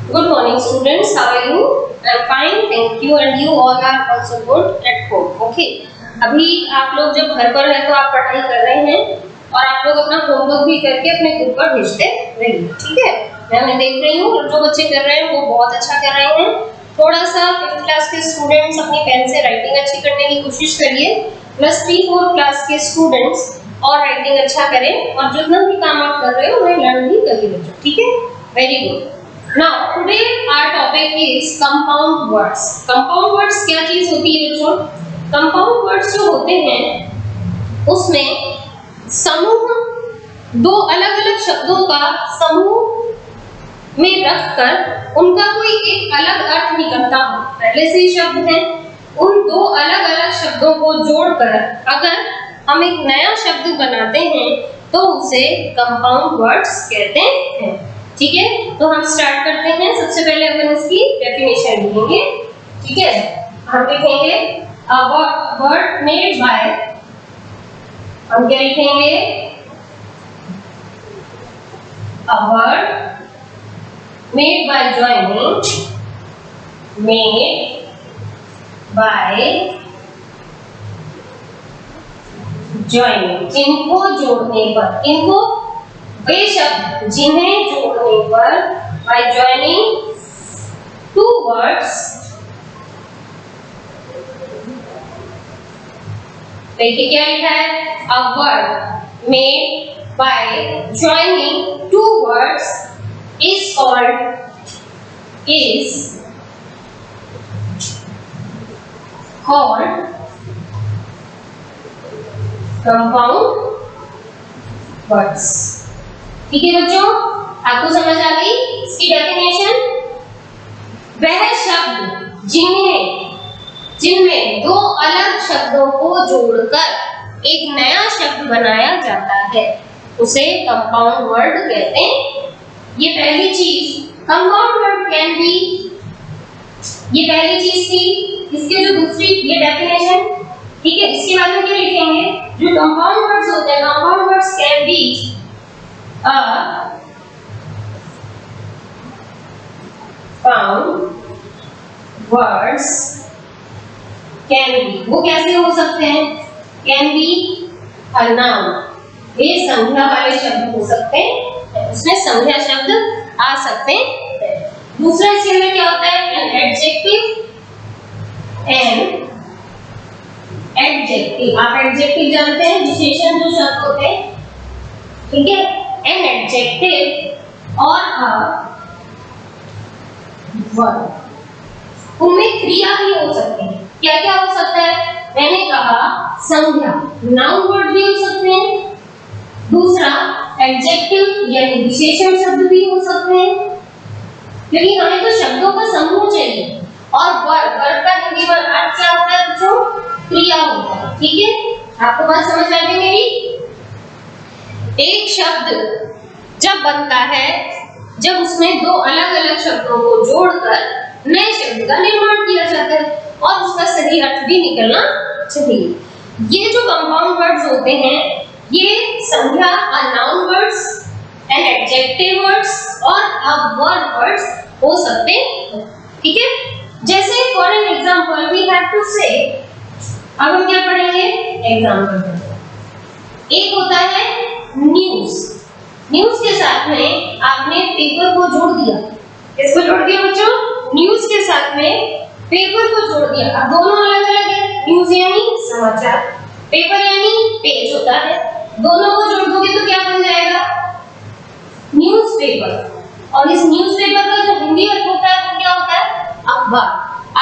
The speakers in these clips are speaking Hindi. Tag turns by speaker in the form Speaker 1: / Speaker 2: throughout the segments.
Speaker 1: Good morning, students. How are you? I'm fine, thank you. And you all are also good at home. Okay. अभी आप लोग जब घर पर हैं तो आप पढ़ाई कर रहे हैं और आप लोग अपना होमवर्क भी करके अपने ग्रुप पर भेजते रहिए, ठीक है? मैं देख रही हूँ जो बच्चे कर रहे हैं वो बहुत अच्छा कर रहे हैं। थोड़ा सा 5th क्लास के स्टूडेंट्स अपनी पेन से राइटिंग अच्छी करने की कोशिश करिए, प्लस 3-4 क्लास के स्टूडेंट्स और राइटिंग अच्छा करें और जितना भी काम आप कर रहे हो वह लर्न भी करिए बच्चों, ठीक है? Very good. Now today our topic is compound words. Compound words क्या चीज होती है बच्चों? Compound words जो होते हैं उसमें समूह दो अलग-अलग शब्दों का समूह में रखकर उनका कोई एक अलग अर्थ निकलता हो। पहले से ही शब्द हैं, उन दो अलग-अलग शब्दों को जोड़कर अगर हम एक नया शब्द बनाते हैं तो उसे कंपाउंड वर्ड्स कहते हैं, ठीक है? तो हम स्टार्ट करते हैं। सबसे पहले अपन इसकी डेफिनेशन लिखेंगे, ठीक है? हम लिखेंगे a word made by, हम क्या लिखेंगे? A word made by joining, made by joining, इनको जोड़ने पर, इनको वे शब्द जिन्हें जोड़ने पर by joining two words, देखिए क्या लिखा है? A word made by joining two words is called compound words, ठीक है बच्चों? आपको समझ आ गई इसकी डेफिनेशन? वह शब्द जिनमें दो अलग शब्दों को जोड़कर एक नया शब्द बनाया जाता है उसे कंपाउंड वर्ड कहते हैं। ये पहली चीज कंपाउंड वर्ड कैन बी, ये पहली चीज थी। इसके जो दूसरी ये डेफिनेशन, ठीक है? इसके बाद में क्या लिखेंगे? जो कंपाउंड वर्ड्स होते हैं, compound words can be compound words can be, वो कैसे हो सकते हैं? Can be a noun, ये संज्ञा वाले शब्द हो सकते हैं, उसमें संज्ञा शब्द आ सकते हैं। दूसरा इसके अंदर क्या होता है? An adjective, आप एडजेक्टिव जानते हैं, विशेषण जो शब्द होते हैं, ठीक है? An adjective or a word, उनमें क्रिया भी हो सकती है। क्या क्या हो सकता है? मैंने कहा संज्ञा, नाउन वर्ड भी हो सकते हैं। दूसरा एडजेक्टिव यानी विशेषण शब्द भी हो सकते हैं, क्योंकि हमें तो शब्दों का समूह चाहिए। और वर्ड का हिंदी में अर्थ क्या होता है बच्चों? क्रिया होता है, ठीक है? आपको बात समझ आ गई मेरी? एक शब्द जब बनता है, जब उसमें दो अलग-अलग शब्दों को जोड़कर नए शब्द का निर्माण किया जाता है और उसका सही अर्थ भी निकलना चाहिए। ये जो कंपाउंड वर्ड्स होते हैं ये संज्ञा noun words, an adjective words और वर्ड वर्ड्स हो सकते हैं, ठीक है? जैसे for an example we have to say, अब हम क्या पढ़ेंगे? एग्जांपल। एक होता है न्यूज़, न्यूज़ के साथ में आपने पेपर को जोड़ दिया। किसको जोड़ दिया बच्चों? न्यूज़ के साथ में पेपर को जोड़ दिया। अब दोनों अलग-अलग है, न्यूज़ यानी समाचार, पेपर यानी पेज होता है। दोनों को जोड़ दोगे तो क्या बन जाएगा? न्यूज़पेपर। और इस न्यूज़पेपर का जो हिंदी अर्थ होता है वो क्या होता है? अखबार।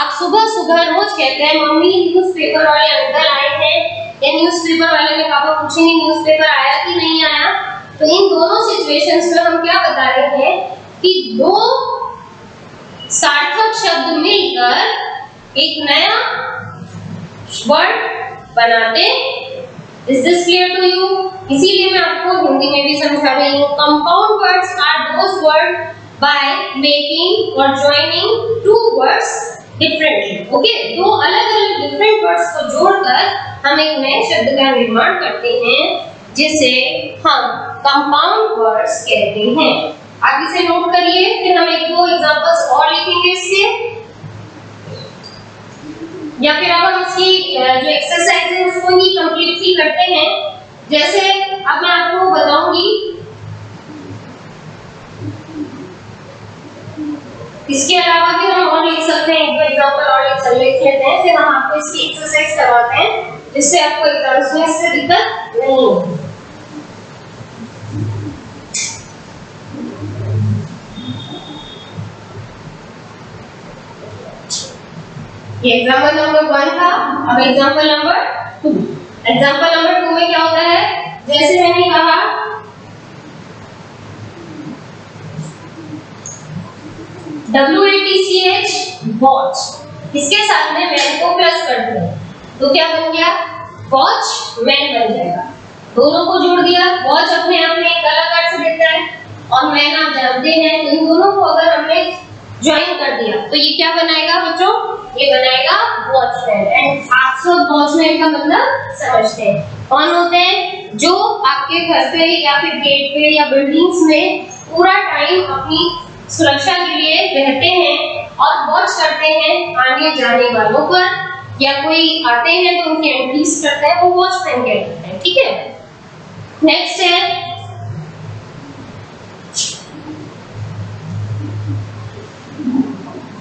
Speaker 1: आप सुबह-सुबह रोज कहते हैं मम्मी न्यूज़पेपर वाले अंकल आए हैं, या न्यूज़पेपर वाले ने पापा पूछेंगे न्यूज़पेपर आया कि नहीं आया। तो इन दोनों सिचुएशंस में हम क्या बता रहे हैं कि दो सार्थक शब्द मिलकर एक नया वर्ड बनाते। Is this clear to you? इसीलिए मैं आपको हिंदी में भी समझा रही हूँ। Compound words are those word by making और joining two words differently. Okay, दो अलग-अलग डिफरेंट वर्ड्स को जोड़कर हम एक नए शब्द का निर्माण करते हैं जिसे हम कंपाउंड वर्ड्स कहते हैं। आगे से नोट करिए, फिर हम एक दो एग्जांपल्स और लिखेंगे इसके, या फिर अब हम इसकी जो एक्सरसाइज है उसको ही कंप्लीटली करते हैं। जैसे अब मैं आपको बताऊंगी, इसके अलावा भी हम और लिख सकते हैं, एक दो एग्जांपल और लिख लेते हैं, फिर हम आपको इसकी एक्सरसाइज करवाते हैं, जिससे आपको एग्जाम्स में इससे दिक्कत नहीं होगी। ये एग्जांपल नंबर 1 था। अब एग्जांपल नंबर 2। एग्जांपल नंबर 2 में क्या होता है, जैसे मैंने कहा WATCH वॉच, इसके साथ में मैन को प्लस कर दिया तो क्या बन गया, वॉच मैन बन जाएगा। दोनों को जोड़ दिया, वॉच अपने आप में एक अलग अर्थ देता है और मैन आप जानते हैं, तो इन दोनों को अगर हमने ज्वाइन कर दिया तो ये क्या बनाएगा बच्चों, ये बनाएगा वॉचमैन। एंड आप सब वॉचमैन का मतलब समझते हैं, कौन होते हैं, जो आपके घर पे या फिर गेट पे या बिल्डिंग्स में पूरा टाइम अपनी सुरक्षा के लिए रहते हैं और वॉच करते हैं आने जाने वालों पर, या कोई आते हैं तो उनकी एंट्रीज करते हैं, वो वॉचमैन कहलाते हैं। ठीक है, नेक्स्ट है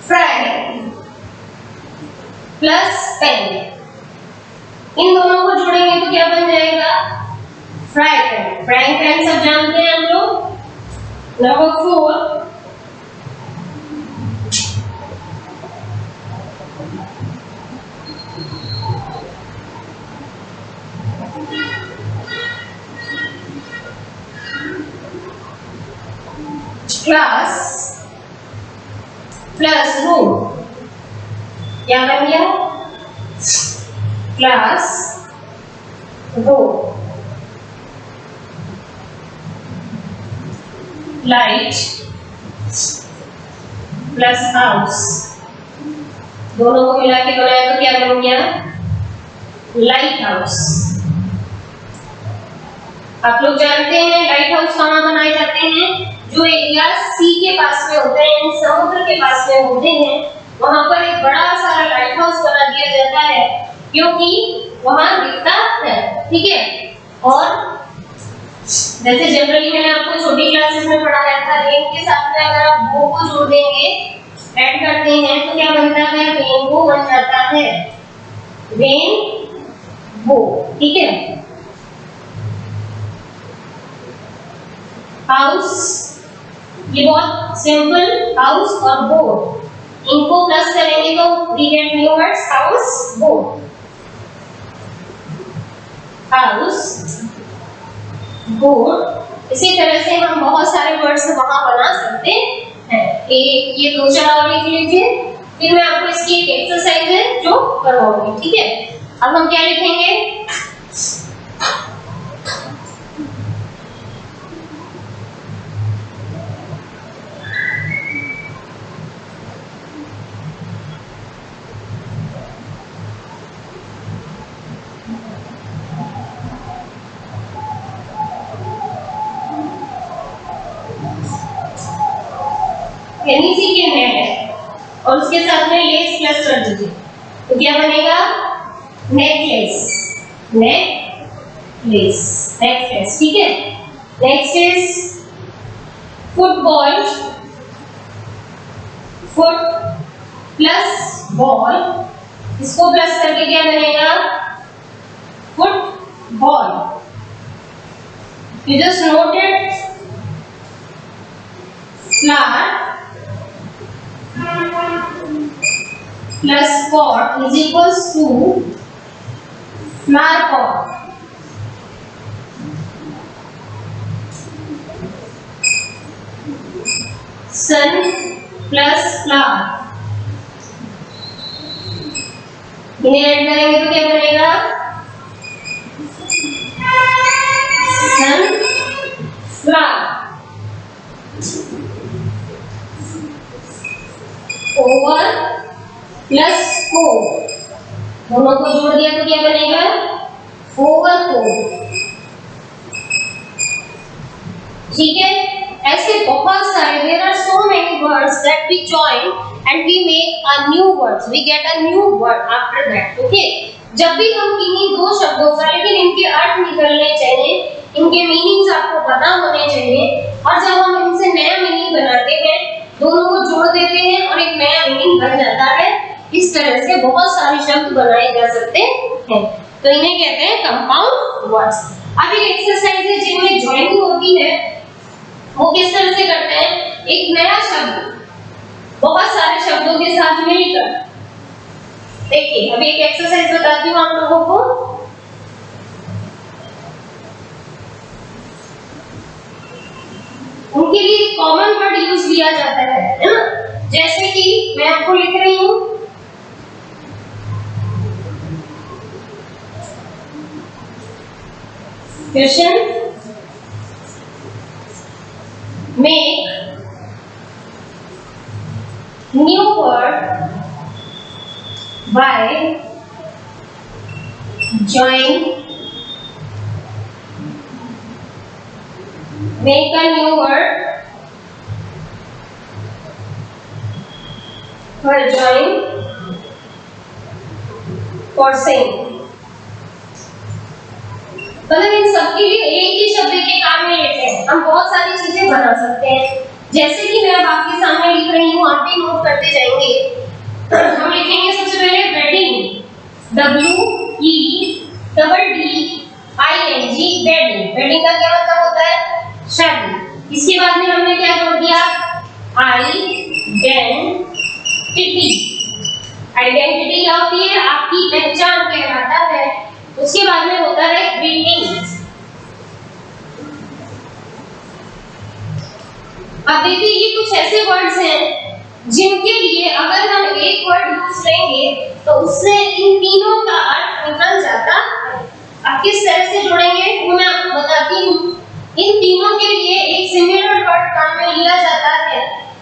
Speaker 1: फ्राई प्लस पेन, इन दोनों को जोड़ेंगे तो क्या बन जाएगा, फ्राई पैन। फ्राइंग पैन सब जानते हैं हम लोग। नंबर 4 क्लास प्लस रूम, क्या बन गया, class room. Light plus house, दोनों को मिला के बनाया तो क्या बन गया, लाइट हाउस। आप लोग जानते हैं लाइट हाउस कहाँ बनाए जाते हैं, जो एरिया सी के पास में होते हैं, समुद्र के पास में होते हैं, वहां पर एक बड़ा सारा लाइट हाउस बना दिया जाता है, क्योंकि वहां दिखता है। ठीक है, और जैसे जनरली मैंने आपको छोटी क्लासेस में पढ़ाया था, रेन के साथ में अगर आप वो को जोड़ देंगे, ऐड करते हैं तो क्या बनता है, रेनबो बन जाता है, रेनबो। ठीक है, हाउस, ये बहुत सिंपल, हाउस और बोट, इनको प्लस करेंगे तो we get new words, house boat, house boat. इसी तरह से हम बहुत सारे वर्ड्स वहां बना सकते हैं। ये 2-4 और लिख लीजिए, फिर मैं आपको इसकी एक एक्सरसाइज है जो करवाऊंगी। ठीक है, अब हम क्या लिखेंगे, एनईसी के नेट है और उसके साथ में लेस प्लस कर दीजिए तो क्या बनेगा, नेकलेस, नेकलेस, नेकलेस। ठीक है, next is football, foot plus ball, इसको प्लस करके क्या बनेगा, football. You just noted flower plus pot is equals to flower pot. Sun plus flower, इन्हें ऐड करेंगे तो क्या बनेगा, सन फ्लावर। ओवर प्लस कोट, दोनों को जोड़ दिया तो क्या बनेगा, ओवर कोट। ठीक है, ऐसे बहुत सारे, there are so many words that we join and we make a new words, we get a new word after that. Okay, जब भी हम किन्हीं दो शब्दों का, लेकिन इनके अर्थ निकलने चाहिए, इनके मीनिंग्स आपको पता होने चाहिए, और जब हम इनसे नया मीनिंग बनाते हैं, दोनों को जोड़ देते हैं और एक नया मीनिंग बन जाता है। इस तरह से बहुत सारे शब्द बनाए जा सकते हैं, तो इन्हें कहते हैं कंपाउंड वर्ड्स। अब एक एक्सरसाइज है जिनमें ज्वाइनिंग होती है, वो किस तरह से करते हैं, एक नया शब्द बहुत सारे शब्दों के साथ मिलकर। देखिए अभी एक एक्सरसाइज बताती हूँ आप लोगों को। उनके लिए कॉमन वर्ड यूज किया जाता है ना, जैसे कि मैं आपको लिख रही हूँ, question make new word by join, make a new word for join for sing। मतलब इन सबके लिए एक ही शब्द के काम में लेते हैं, हम बहुत सारी चीजें बना सकते हैं। जैसे कि मैं अब आपके सामने लिख रही हूँ, आप भी नोट करते जाएंगे। हम लिखेंगे सबसे पहले वेडिंग, WEDDING, वेडिंग। वेडिंग का क्या मतलब होता है, शादी। इसके बाद में हमने क्या जोड़ दिया, आइडेंटिटी। आइडेंटिटी क्या होती है, आपकी पहचान कहलाता है। उसके बाद में होता है ग्रीटिंग्स। अब देखिए ये कुछ ऐसे वर्ड्स हैं जिनके लिए अगर हम एक वर्ड यूज लेंगे तो उससे इन तीनों का अर्थ निकल जाता है। अब किस तरह से जोड़ेंगे वो मैं आपको बताती हूँ। इन तीनों के लिए एक सिमिलर वर्ड काम में लिया जाता है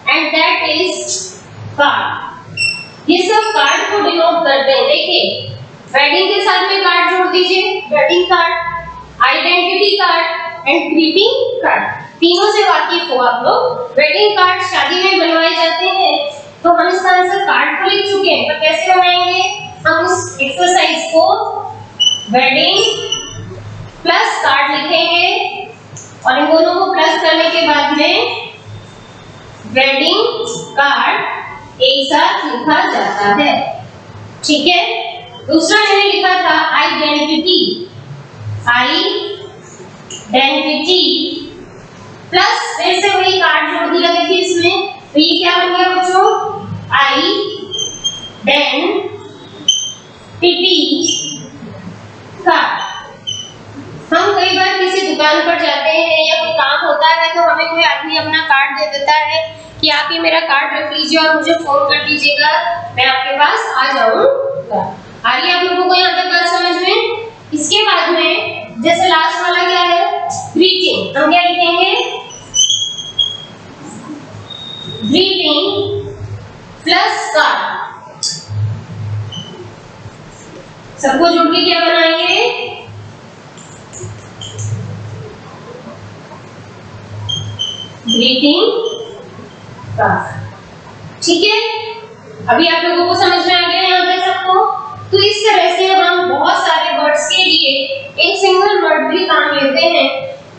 Speaker 1: एंड दैट इज कार्ड। ये सब कार्ड को डिनोट करते हैं। देखिए वेडिंग के साथ में कार्ड जोड़ दीजिए, wedding card, identity card and greeting card. तीनों से वाकिफ हो आप लोग। वेडिंग कार्ड शादी में बनवाए जाते हैं, तो हम इसका आंसर कार्ड को लिख चुके हैं, पर कैसे बनाएंगे, हम उस एक्सरसाइज को वेडिंग प्लस कार्ड लिखेंगे और इन दोनों को प्लस करने के बाद में वेडिंग कार्ड एक साथ लिखा जाता है। ठीक है, दूसरा मैंने लिखा था आइडेंटिटी, आइडेंटिटी प्लस फिर से वही कार्ड जोड़ दिया। देखिए इसमें तो ये क्या बन गया बच्चों, आइडेंटिटी कार्ड। हम कई बार किसी दुकान पर जाते हैं या कोई काम होता है तो हमें कोई आदमी अपना कार्ड दे देता है कि आप ये मेरा कार्ड रख लीजिए और मुझे फोन कर दीजिएगा, मैं आपके पास आ जाऊंगा। आ रही है आप लोगों को यहाँ तक बात समझ में। इसके बाद में जैसे लास्ट वाला क्या है, ग्रीटिंग। हम क्या लिखेंगे, ग्रीटिंग प्लस कार्ड। सबको जोड़ के क्या बनाएंगे, ग्रीटिंग कार्ड। ठीक है, अभी आप लोगों को समझ में आ गया यहाँ तक सबको। तो इस तरह से हम बहुत सारे वर्ड्स के लिए एक सिंगल वर्ड भी काम लेते हैं।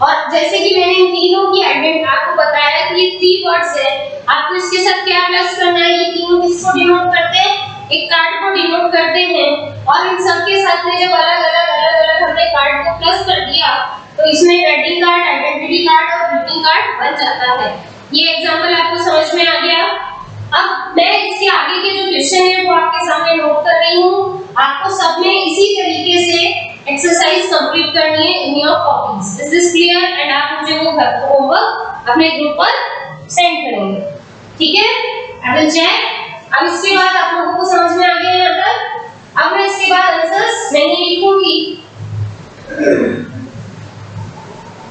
Speaker 1: और जैसे कि मैंने इन तीनों की आइडेंटिटी आपको बताया कि ये 3 वर्ड्स है, आपको इसके साथ क्या प्लस करना है, ये तीनों किसको डिनोट करते हैं, एक कार्ड को डिनोट करते हैं। और इन सब के साथ में जब अलग-अलग हमने कार्ड को प्लस कर दिया तो इसमें वेडिंग कार्ड, आइडेंटिटी कार्ड और ग्रीटिंग कार्ड बन जाता है। ये एग्जांपल आपको समझ में आ गया। अब मैं इसके आगे के जो क्वेश्चन है वो आपके सामने नोट कर रही हूँ। आपको सब में इसी तरीके से एक्सरसाइज कंप्लीट करनी है in your copies. Is this clear? And आप मुझे वो घर पर होमवर्क अपने ग्रुप पर सेंड करेंगे। ठीक है, आई विल चेक। अब इसके बाद आप लोगों को समझ में आ गया यहाँ तक। अब मैं इसके बाद आंसर्स नहीं लिखूंगी,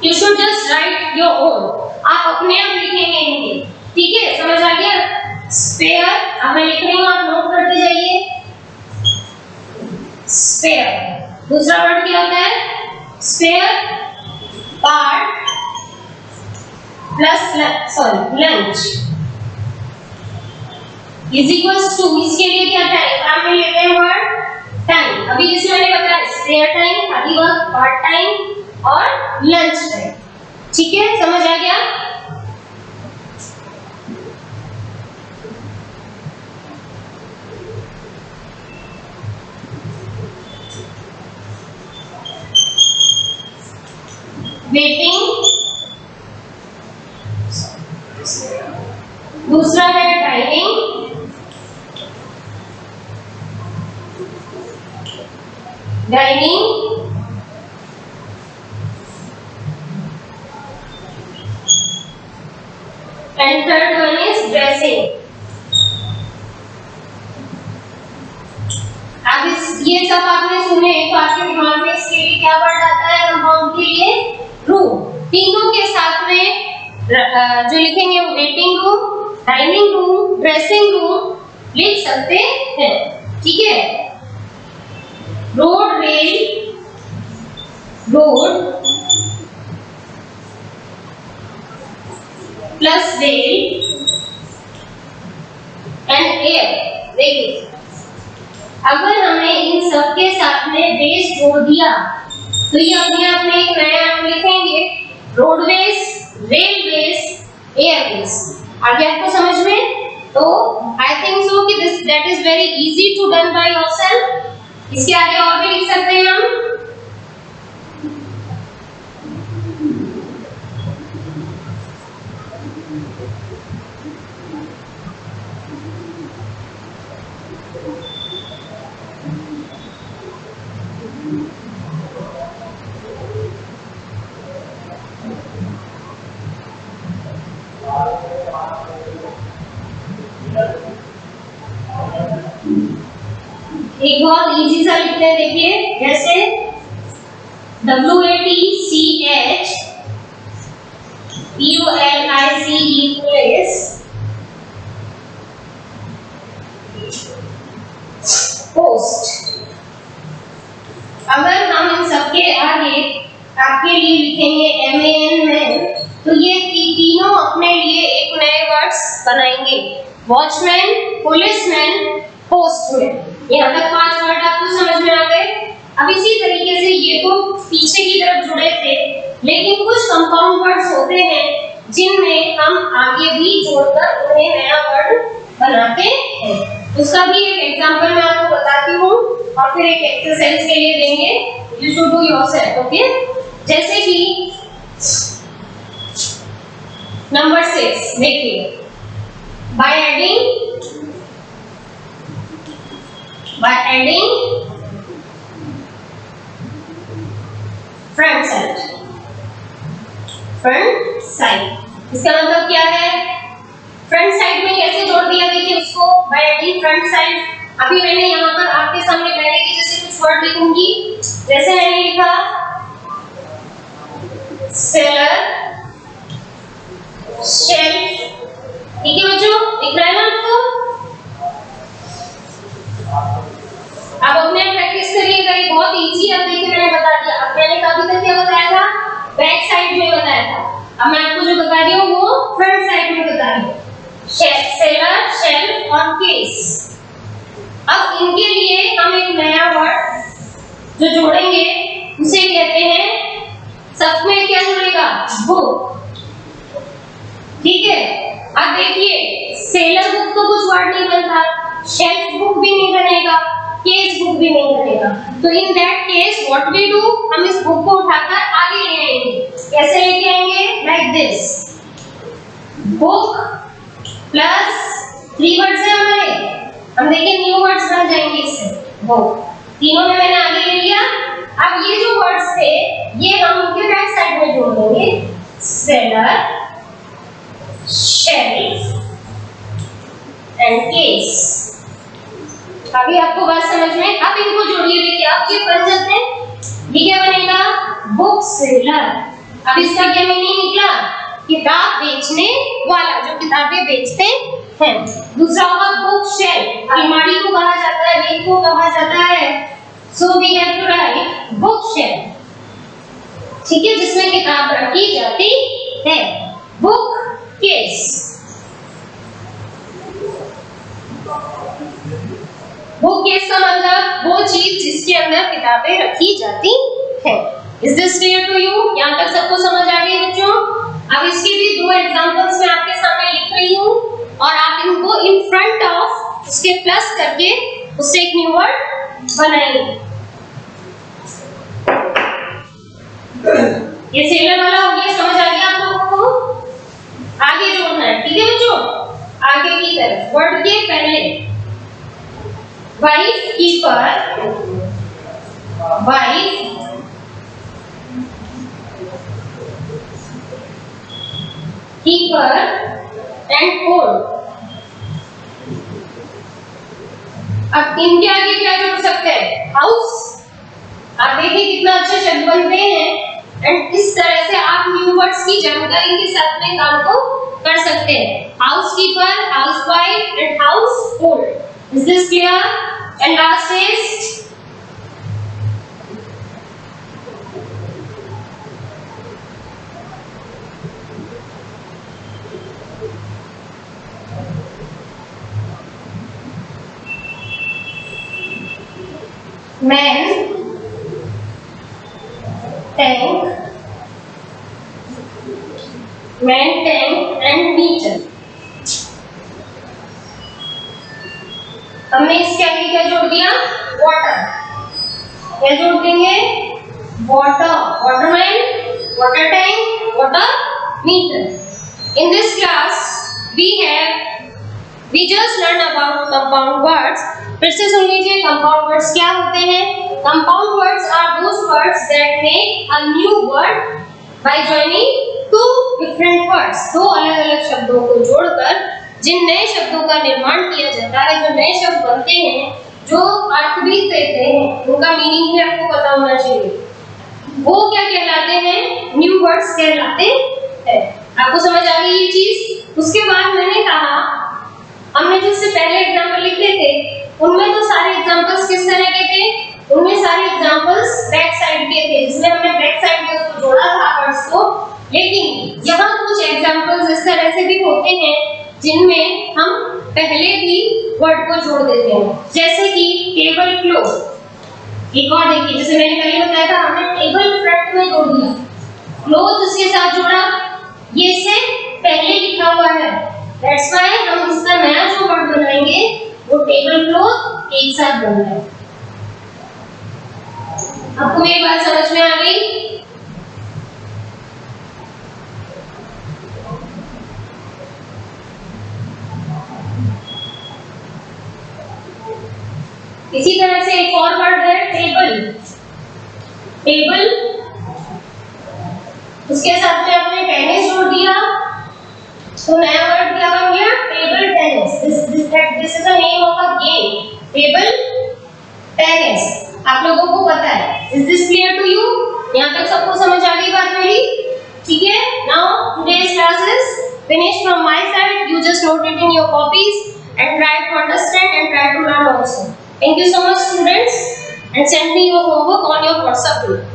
Speaker 1: you should just right your own. आप अपने आप लिखेंगे इनके। ठीक है, समझ आ गया? स्पेयर, अब मैं लिख रही हूँ, आप नोट करते जाइए। स्पेयर, दूसरा वर्ड क्या होता है, spare part, plus lunch is equals to, इसके लिए क्या टाइम काम में लेते हैं वर्ड टाइम। अभी जैसे मैंने बताया स्पेयर टाइम, खाली वक्त, पार्ट टाइम और लंच टाइम। ठीक है, समझ आ गया? वेटिंग, दूसरा है dining, and third one is dressing। अब ये सब आपने सुने तो आपके दिमाग में इसके लिए क्या वर्ड आता है? कंपाउंड के लिए रूम। तीनों के साथ में जो लिखेंगे वो waiting room, dining room, dressing room लिख सकते हैं। ठीक है, road plus rail and air. देखिए, अगर हमने इन सब के साथ में बेस जोड़ दिया तो ये अपने आप में एक नया नाम लिखेंगे, रोडवेज, रेलवेज, एयरवेज। आगे आपको समझ में? तो आई थिंक सो कि this that is very easy to done by yourself. इसके आगे और भी लिख सकते हैं हम। एक बहुत इजी सा लिखते हैं, देखिए जैसे WATCHPULICE पोस्ट। अगर हम इन सबके आगे आपके लिए लिखेंगे MAN मैन, तो ये तीनों अपने लिए एक नए वर्ड्स बनाएंगे, वॉचमैन, पुलिसमैन, पोस्टमैन। यहाँ तक 5 वर्ड आपको समझ में आ गए। अब इसी तरीके से ये तो पीछे की तरफ जुड़े थे, लेकिन कुछ कंपाउंड वर्ड्स होते हैं जिनमें हम आगे भी जोड़कर उन्हें नया वर्ड बनाते हैं। उसका भी एक एग्जांपल मैं आपको बताती हूँ और फिर एक एक्सरसाइज के लिए देंगे। You should do yourself, okay? जैसे कि नंबर 6 देखिए, बाय एडिंग फ्रंट साइड। इसका मतलब क्या है? फ्रंट साइड में कैसे जोड़ दिया? देखिए उसको बाय एडिंग फ्रंट साइड। अभी मैंने यहाँ पर आपके सामने पहले की जैसे कुछ वर्ड लिखूंगी, जैसे मैंने लिखा सेलर, शेल्फ। ठीक है बच्चों, दिख रहा है ना आपको? अब अपने प्रैक्टिस करिएगा, ये बहुत इजी है। अब देखिए मैंने बता दिया। अब मैंने कभी तक क्या बताया था? बैक साइड में बताया था। अब मैं आपको जो बता रही हूँ वो फ्रंट साइड में बता रही हूँ। सेलर, शेल्फ और केस। अब इनके लिए हम एक नया वर्ड जो जोड़ेंगे उसे कहते हैं, सब में क्या जुड़ेगा? बुक। ठीक है, अब देखिए सेलर बुक तो कुछ वर्ड नहीं बनता, शेल्फ बुक भी नहीं बनेगा, केस बुक भी नहीं बनेगा। तो in that case what we do, हम इस बुक को उठाकर आगे ले आएंगे। कैसे लेके आएंगे? Like this, book plus 3 words है हमारे, हम देखिए न्यू वर्ड्स बन जाएंगे इससे। बुक तीनों में मैंने आगे ले लिया। अब ये जो वर्ड्स थे ये हम उनके बैक साइड में जोड़ देंगे, सेलर, शेल्फ एंड केस। अभी आपको बात समझ में? अब इनको जोड़िए, देखिए अब ये बन जाते हैं। ये क्या बनेगा? Book seller. अब इसका क्या मीनिंग निकला? किताब बेचने वाला, जो किताबें बेचते हैं। दूसरा होगा बुक शेल्फ, अलमारी को कहा जाता है, रेक को कहा जाता है। So we have to write book shelf. ठीक है, जिसमें किताब रखी जाती है। Book case. बुक केस का मतलब वो चीज जिसके अंदर किताबें रखी जाती है। Is this clear to you? यहाँ तक सबको समझ आ गई बच्चों? अब इसके भी दो एग्जांपल्स मैं आपके सामने लिख रही हूँ और आप इनको इन फ्रंट ऑफ उसके प्लस करके उससे एक न्यू वर्ड बनाएंगे। ये सेलर वाला हो गया, समझ आ गया आप लोगों को? आगे जोड़ना है, ठीक है बच्चों? आगे की तरफ वर्ड के पहले wife keeper, wife keeper and code. अब इनके आगे क्या जोड़ सकते हैं? हाउस। आप देखिए कितना अच्छे शब्द बनते हैं एंड इस तरह से आप न्यू वर्ड्स की जानकारी के साथ में काम को कर सकते हैं। House keeper, house wife and house hold. Is this clear? And last is man, tank and meter। हमने इसके आगे क्या जोड़ दिया? वाटर। क्या जोड़ देंगे? Water, Waterman, water tank, water meter. In this class we just learn about compound words। फिर से सुन लीजिए, कंपाउंड वर्ड्स क्या होते हैं? Compound words are those words that make a new word by joining two different words. दो अलग-अलग शब्दों को जोड़कर जिन नए शब्दों का निर्माण किया जाता है, जो नए शब्द बनते हैं, जो अर्थ भी देते हैं, उनका मीनिंग भी आपको पता होना चाहिए। वो क्या कहलाते हैं? न्यू वर्ड्स कहलाते हैं। आपको समझ आ गई ये चीज? उसके बाद मैंने कहा, हमने जिससे पहले एग्जांपल लिखे थे उनमें तो सारे एग्जांपल्स किस तरह के थे? उनमें सारे एग्जांपल्स बैक साइड के थे, जिसमें हमने बैक साइड में उसको जोड़ा था वर्ड्स को। लेकिन यहाँ कुछ एग्जांपल्स इस तरह से भी होते हैं जिनमें हम पहले भी वर्ड को जोड़ देते हैं, जैसे कि टेबल क्लॉथ। एक और देखिए, जैसे मैंने पहले बताया था, हमने टेबल फ्रंट में जोड़ दिया, क्लॉथ उसके साथ जोड़ा, ये से पहले लिखा हुआ है। दैट्स व्हाई हम इसका नया जो वर्ड बनाएंगे वो टेबल क्लॉथ एक साथ बन रहा है। आपको मेरी बात समझ में आ गई? इसी तरह से एक और वर्ड है टेबल। टेबल उसके साथ में आपने टेनिस जोड़ दिया, तो नया वर्ड क्या बन गया? Table tennis. This is the name of a game, table tennis. आप लोगों को पता है। Is this clear to you? यहाँ तक सबको समझ आ गई बात मेरी? ठीक है? Now today's class is finished from my side. You just note it in your copies and try to understand and try to learn also. Thank you so much students, and send me your homework on your WhatsApp group.